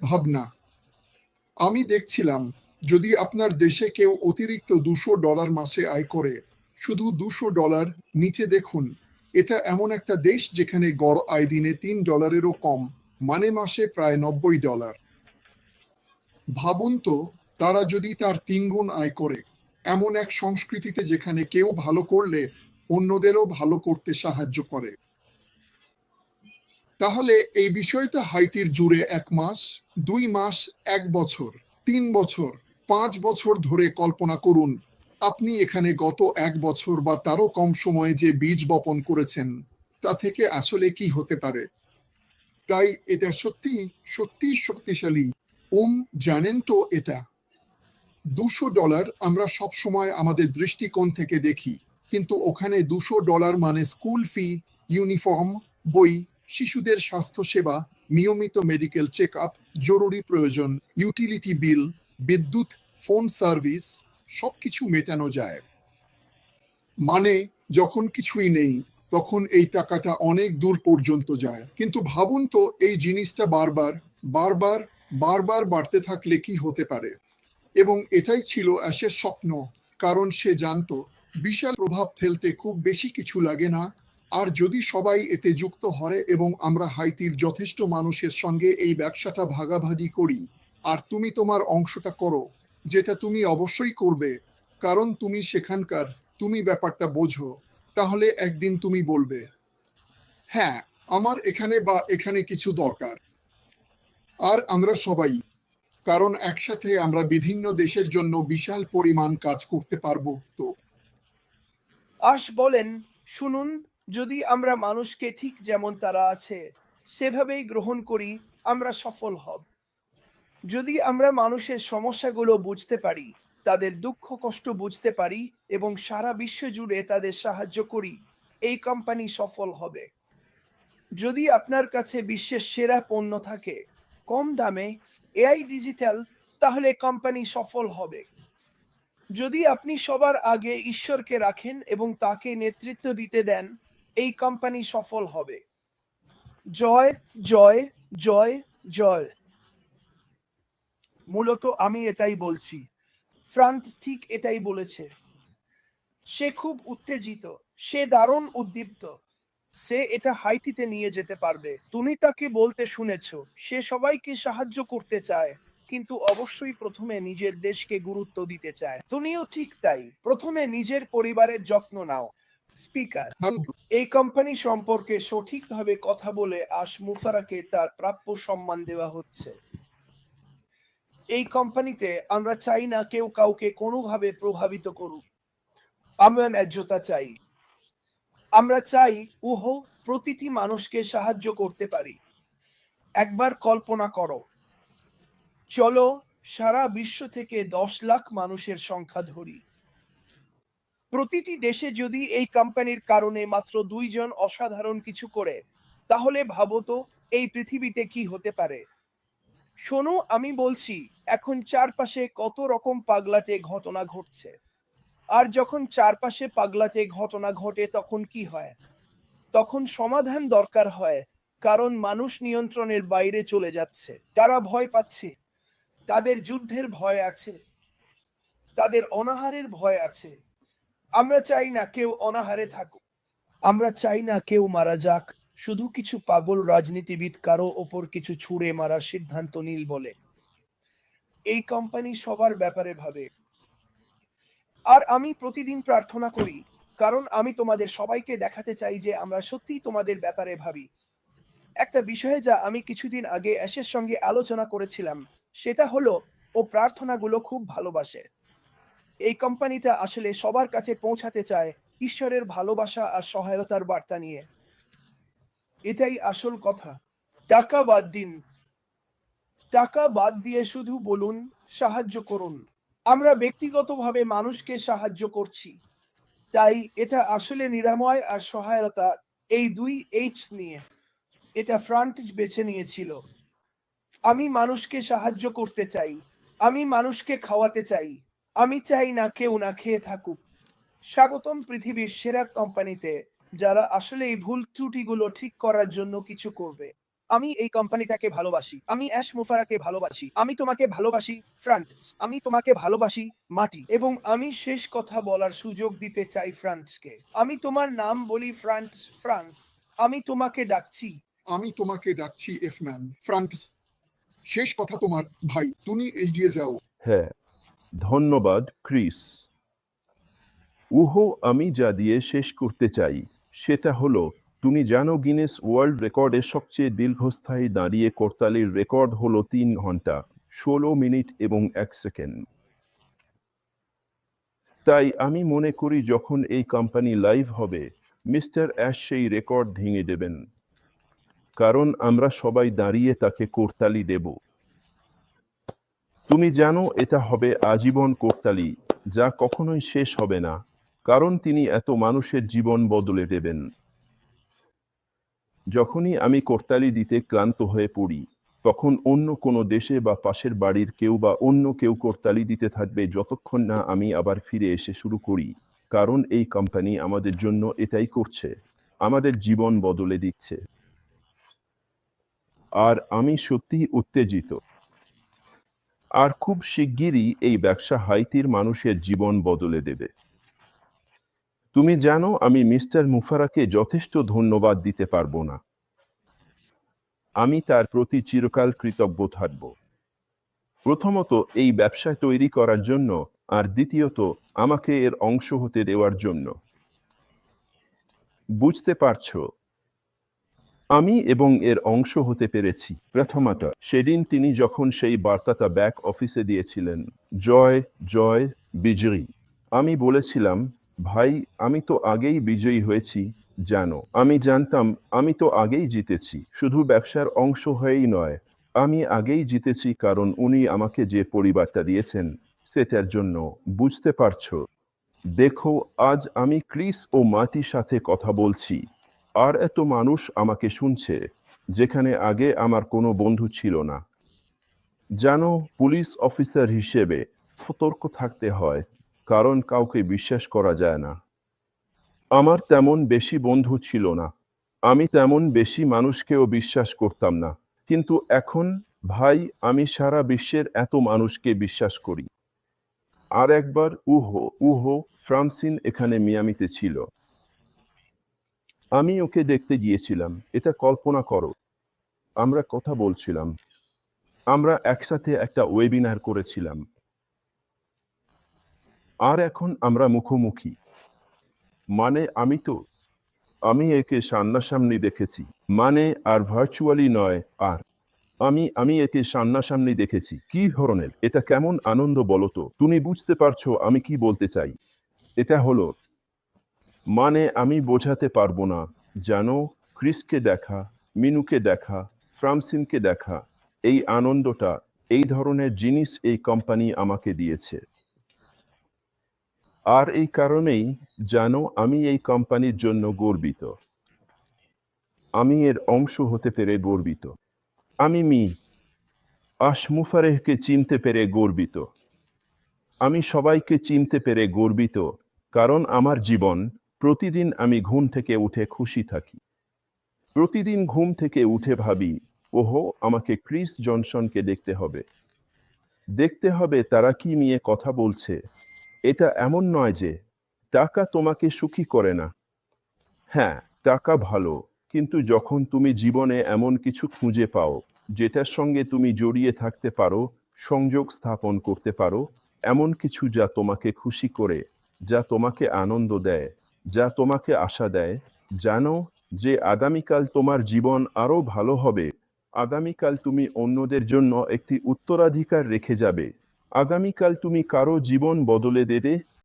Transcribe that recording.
ভাবনা। আমি দেখছিলাম, যদি আপনার দেশে কেউ অতিরিক্ত $200 মাসে আয় করে, শুধু $200, নিচে দেখুন, এটা এমন একটা দেশ যেখানে গড় আয় দিনে $3-এরও কম, মানে মাসে প্রায় $90। ভাবুন তো, তারা যদি তার 3 গুণ আয় করে, এমন এক সংস্কৃতিতে যেখানে কেউ ভালো করলে অন্যদেরও ভালো করতে সাহায্য করে। তাহলে এই বিষয়টা হাইতির জুড়ে 1 মাস, 2 মাস, 1 বছর, 3 বছর, 5 বছর ধরে কল্পনা করুন। আপনি এখানে গত 1 বছর বা তারও কম সময়ে যে বীজ বপন করেছেন, তা থেকে আসলে কি হতে পারে। তাই এটা সত্যি সত্যি শক্তিশালী। জানেন তো, এটা $200 আমরা সব সময় আমাদের দৃষ্টিকোণ থেকে দেখি, কিন্তু ওখানে $200 মানে স্কুল ফি, ইউনিফর্ম, বই, শিশুদের স্বাস্থ্যসেবা, নিয়মিত মেডিকেল চেক আপ, জরুরি প্রয়োজন, ইউটিলিটি বিল, বিদ্যুৎ, ফোন সার্ভিস, সবকিছু মেটানো যায়। মানে, যখন কিছুই নেই, তখন এই টাকাটা অনেক দূর পর্যন্ত যায়। কিন্তু ভাবুন তো, এই জিনিসটা বারবার বারবার বারবার বাড়তে থাকলে কি হতে পারে। এবং এটাই ছিল অ্যাশের স্বপ্ন, কারণ সে জানত বিশাল প্রভাব ফেলতে খুব বেশি কিছু লাগে না। আর যদি সবাই এতে যুক্ত হয় এবং আমরা হাইতির যথেষ্ট মানুষের সঙ্গে এই ব্যবসাটা ভাগাভাগি করি, আর তুমি তোমার অংশটা করো, যেটা তুমি অবশ্যই করবে, কারণ তুমি সেখানকার, তুমি ব্যাপারটা বোঝো, তাহলে একদিন তুমি বলবে, হ্যাঁ, আমার এখানে বা এখানে কিছু দরকার। আর আমরা সবাই, কারণ একসাথে আমরা বিভিন্ন দেশের জন্য বিশাল পরিমাণ কাজ করতে পারবো। তো আশ বলেন, শুনুন, যদি আমরা মানুষকে ঠিক যেমন তারা আছে সেভাবেই গ্রহণ করি, আমরা সফল হব। যদি আমরা মানুষের সমস্যাগুলো বুঝতে পারি, তাদের দুঃখ কষ্ট বুঝতে পারি এবং সারা বিশ্ব জুড়ে তাদের সাহায্য করি, এই কোম্পানি সফল হবে। যদি আপনার কাছে বিশ্বের সেরা পণ্য থাকে, কম দামে, এআই ডিজিটাল, তাহলে কোম্পানি সফল হবে। যদি আপনি সবার আগে ঈশ্বরকে রাখেন এবং তাকে নেতৃত্ব দিতে দেন, এই কোম্পানি সফল হবে। জয়, জয়, জয়, জয়। মূলত আমি এটাই বলছি। ফ্রান্স ঠিক এটাই বলেছে। সে খুব উত্তেজিত, সে দারুণ উদ্দীপ্ত। সে এটা হাইতিতে নিয়ে যেতে পারবে। তুমি তাকে বলতে শুনেছ, সে সবাইকে সাহায্য করতে চায়, কিন্তু অবশ্যই প্রথমে নিজের দেশকে গুরুত্ব দিতে চায়। তুমিও ঠিক তাই, প্রথমে নিজের পরিবারের যত্ন নাও। স্পিকার, এই কোম্পানি সম্পর্কে সঠিকভাবে কথা বলে আশ মুফারাকে তার প্রাপ্য সম্মান দেওয়া হচ্ছে। এই কোম্পানিতে আমরা চাই না কেউ কাউকে কোনোভাবে প্রভাবিত করুক। আমরা ন্যায্যতা চাই। আমরা চাই প্রতিটি মানুষকে সাহায্য করতে পারি। একবার কল্পনা করো, চলো সারা বিশ্ব থেকে 10 লাখ মানুষের সংখ্যা ধরি। প্রতিটি দেশে যদি এই কোম্পানির কারণে মাত্র 2 জন অসাধারণ কিছু করে, তাহলে ভাবো তো এই পৃথিবীতে কি হতে পারে। শোনো, আমি বলছি, এখন চারপাশে কত রকম পাগলাটে ঘটনা ঘটছে। আর যখন চারপাশে পাগলাটে ঘটনা ঘটে তখন কি হয়? তখন সমাধান দরকার হয়, কারণ মানুষ নিয়ন্ত্রণের বাইরে চলে যাচ্ছে। তারা ভয় পাচ্ছে, তাদের যুদ্ধের ভয় আছে, তাদের অনাহারের ভয় আছে। আমরা চাই না কেউ অনাহারে থাকুক, আমরা চাই না কেউ মারা যাক, শুধু কিছু পাগল রাজনীতিবিদ কারো ওপর কিছু ছুঁড়ে মারার সিদ্ধান্ত নীল বলে। এই কোম্পানি সবার ব্যাপারে ভাবে। আর আমি প্রতিদিন প্রার্থনা করি, কারণ আমি তোমাদের সবাইকে দেখাতে চাই যে আমরা সত্যিই তোমাদের ব্যাপারে ভাবি। একটা বিষয়ে যা আমি কিছুদিন আগে অ্যাশের সঙ্গে আলোচনা করেছিলাম, সেটা হলো ও প্রার্থনাগুলো খুব ভালোবাসে। এই কোম্পানিটা আসলে সবার কাছে পৌঁছাতে চায় ঈশ্বরের ভালোবাসা আর সহায়তার বার্তা নিয়ে। এটাই আসল কথা। টাকা বাদ দিন, টাকা বাদ দিয়ে শুধু বলুন, সাহায্য করুন। আমরা ব্যক্তিগতভাবে মানুষকে সাহায্য করছি, তাই এটা আসলে নিরাময় আর সহায়তা, এই 2H নিয়ে। এটা ফ্রান্টিজ বেছে নিয়েছিল। আমি মানুষকে সাহায্য করতে চাই, আমি মানুষকে খাওয়াতে চাই, আমি চাই না কেউ না খেয়ে থাকুক। স্বাগতম পৃথিবীর সেরা কোম্পানিতে, যারা আসলে এই ভুল ত্রুটিগুলো ঠিক করার জন্য কিছু করবে। আমি এই কোম্পানিটাকে ভালোবাসি, আমি অ্যাশ মুফারাকে ভালোবাসি, আমি তোমাকে ভালোবাসি ফ্রান্স, আমি তোমাকে ভালোবাসি মাটি, এবং আমি শেষ কথা বলার সুযোগ দিতে চাই ফ্রান্সকে। আমি তোমার নাম বলি ফ্রান্স। ফ্রান্স, আমি তোমাকে ডাকছি। আমি তোমাকে ডাকছি এফম্যান। ফ্রান্স, শেষ কথা তোমার। ভাই, তুমি এগিয়ে যাও। হ্যাঁ, ধন্যবাদ ক্রিস। আমি যা দিয়ে শেষ করতে চাই সেটা হলো, তুমি জানো গিনেস ওয়ার্ল্ড রেকর্ডের সবচেয়ে দীর্ঘস্থায়ী দাঁড়িয়ে করতালির রেকর্ড হলো 3 ঘন্টা 16 মিনিট এবং 1 সেকেন্ড। তাই আমি মনে করি যখন এই কোম্পানি লাইভ হবে, মিস্টার অ্যাশ সেই রেকর্ড ভেঙে দেবেন, কারণ আমরা সবাই দাঁড়িয়ে তাকে করতালি দেব। তুমি জানো এটা হবে আজীবন করতালি, যা কখনোই শেষ হবে না, কারণ তিনি এত মানুষের জীবন বদলে দেবেন। যখনই আমি করতালি দিতে ক্লান্ত হয়ে পড়ি, তখন অন্য কোনো দেশে বা পাশের বাড়ির কেউ বা অন্য কেউ করতালি দিতে থাকবে যতক্ষণ না আমি আবার ফিরে এসে শুরু করি, কারণ এই কোম্পানি আমাদের জন্য এটাই করছে, আমাদের জীবন বদলে দিচ্ছে। আর আমি সত্যিই উত্তেজিত। আর খুব শিগগিরই এই ব্যবসা হাইতির মানুষের জীবন বদলে দেবে। তুমি জানো আমি মিস্টার মুফারাকে যথেষ্ট ধন্যবাদ দিতে পারবো না। আমি তার প্রতি চিরকাল কৃতজ্ঞ থাকব। প্রথমত এই ব্যবসা তৈরি করার জন্য, আর দ্বিতীয়ত আমাকে এর অংশ হতে দেওয়ার জন্য। বুঝতে পারছো? আমি এবং এর অংশ হতে পেরেছি। প্রথমত সেদিন তিনি যখন সেই বার্তাটা ব্যাক অফিসে দিয়েছিলেন, জয় জয় বিজয়ী, আমি বলেছিলাম, ভাই আমি তো আগেই বিজয়ী হয়েছি, জানো। আমি জানতাম আমি তো আগেই জিতেছি, শুধু ব্যবসার অংশ হয়েই নয়, আমি আগেই জিতেছি কারণ উনি আমাকে যে পরিবারটা দিয়েছেন সেটার জন্য। বুঝতে পারছো? দেখো, আজ আমি ক্রিস ও মাটির সাথে কথা বলছি, আর এত মানুষ আমাকে শুনছে, যেখানে আগে আমার কোনো বন্ধু ছিল না। জানো, পুলিশ অফিসার হিসেবে সতর্ক থাকতে হয়, কারণ কাউকে বিশ্বাস করা যায় না। আমার তেমন বেশি বন্ধু ছিল না, আমি তেমন বেশি মানুষকেও বিশ্বাস করতাম না, কিন্তু এখন ভাই আমি সারা বিশ্বের এত মানুষকে বিশ্বাস করি। আর একবার ফ্রান্সিন এখানে মিয়ামিতে ছিল। আমি ওকে দেখতে গিয়েছিলাম। এটা কল্পনা করো, আমরা কথা বলছিলাম, আমরা একসাথে একটা ওয়েবিনার করেছিলাম, আর এখন আমরা মুখোমুখি। মানে আমি একে সামনাসামনি দেখেছি, মানে আর ভার্চুয়ালি নয়। আর আমি একে সামনাসামনি দেখেছি। কি ধরনের, এটা কেমন আনন্দ বলো তো? তুমি বুঝতে পারছো আমি কি বলতে চাই? এটা হলো, মানে আমি বোঝাতে পারবো না। জানো, ক্রিসকে দেখা, মিনুকে দেখা, ফ্রান্সিনকে দেখা, এই আনন্দটা, এই ধরনের জিনিস এই কোম্পানি আমাকে দিয়েছে। আর এই কারণেই জানো আমি এই কোম্পানির জন্য গর্বিত। আমি এর অংশ হতে পেরে গর্বিত। আমি আশ মুফারেহকে চিনতে পেরে গর্বিত। আমি সবাইকে চিনতে পেরে গর্বিত, কারণ আমার জীবন, প্রতিদিন আমি ঘুম থেকে উঠে খুশি থাকি। প্রতিদিন ঘুম থেকে উঠে ভাবি, আমাকে ক্রিস জনসনকে দেখতে হবে তারা কি নিয়ে কথা বলছে। এটা এমন নয় যে টাকা তোমাকে সুখী করে না। হ্যাঁ, টাকা ভালো, কিন্তু যখন তুমি জীবনে এমন কিছু খুঁজে পাও যেটার সঙ্গে তুমি জড়িয়ে থাকতে পারো, সংযোগ স্থাপন করতে পারো, এমন কিছু যা তোমাকে খুশি করে, যা তোমাকে আনন্দ দেয়, যা তোমাকে আশা দেয়, জানো যে আগামীকাল তোমার জীবন আরো ভালো হবে। আগামীকাল তুমি অন্যদের জন্য একটি উত্তরাধিকার রেখে যাবে। আগামীকাল তুমি কারো জীবন বদলে দেবে,